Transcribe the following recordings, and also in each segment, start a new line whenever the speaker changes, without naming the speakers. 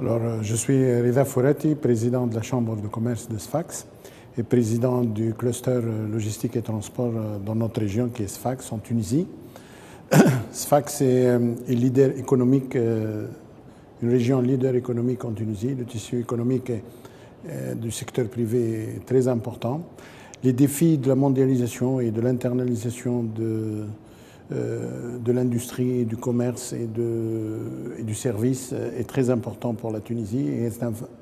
Je suis Rida Fouretti, président de la Chambre de commerce de Sfax et président du cluster logistique et transport dans notre région qui est Sfax en Tunisie. Sfax est leader économique, une région leader économique en Tunisie. Le tissu économique du secteur privé est très important. Les défis de la mondialisation et de l'internalisation de l'industrie, du commerce et du service est très important pour la Tunisie et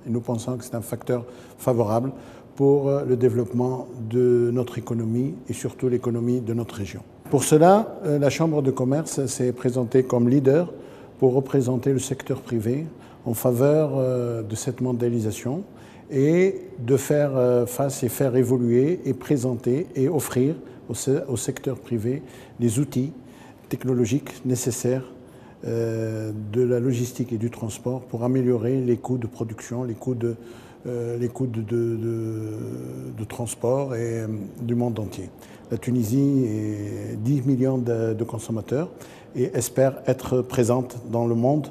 nous pensons que c'est un facteur favorable pour le développement de notre économie et surtout l'économie de notre région. Pour cela, la Chambre de commerce s'est présentée comme leader pour représenter le secteur privé en faveur de cette mondialisation et de faire face et faire évoluer et présenter et offrir au secteur privé les outils technologiques nécessaires de la logistique et du transport pour améliorer les coûts de production, les coûts de transport et du monde entier. La Tunisie est 10 millions de consommateurs et espère être présente dans le monde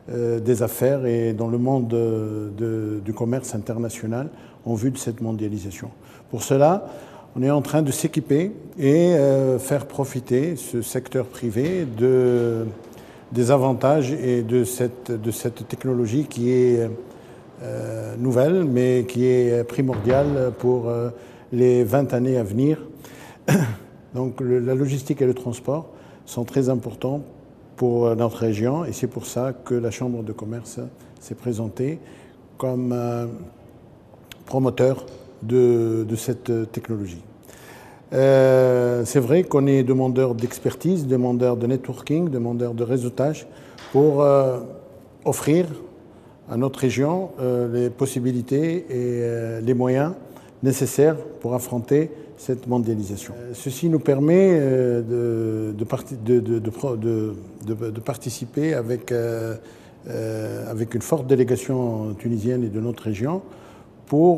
des affaires et dans le monde du commerce international en vue de cette mondialisation. Pour cela, on est en train de s'équiper et faire profiter ce secteur privé des avantages et de cette technologie qui est nouvelle, mais qui est primordiale pour les 20 années à venir. Donc la logistique et le transport sont très importants pour notre région et c'est pour ça que la Chambre de commerce s'est présentée comme promoteur de cette technologie. C'est vrai qu'on est demandeur d'expertise, demandeur de networking, demandeur de réseautage pour offrir à notre région les possibilités et les moyens nécessaires pour affronter cette mondialisation. Ceci nous permet de participer avec une forte délégation tunisienne et de notre région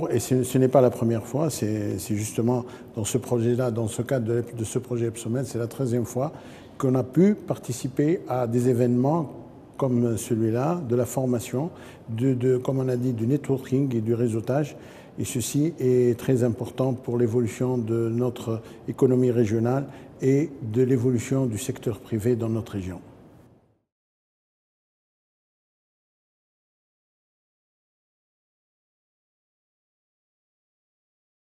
et ce n'est pas la première fois, c'est justement dans ce projet-là, dans ce cadre de ce projet EPSOMED, c'est la 13e fois qu'on a pu participer à des événements comme celui-là, de la formation, comme on a dit, du networking et du réseautage. Et ceci est très important pour l'évolution de notre économie régionale et de l'évolution du secteur privé dans notre région.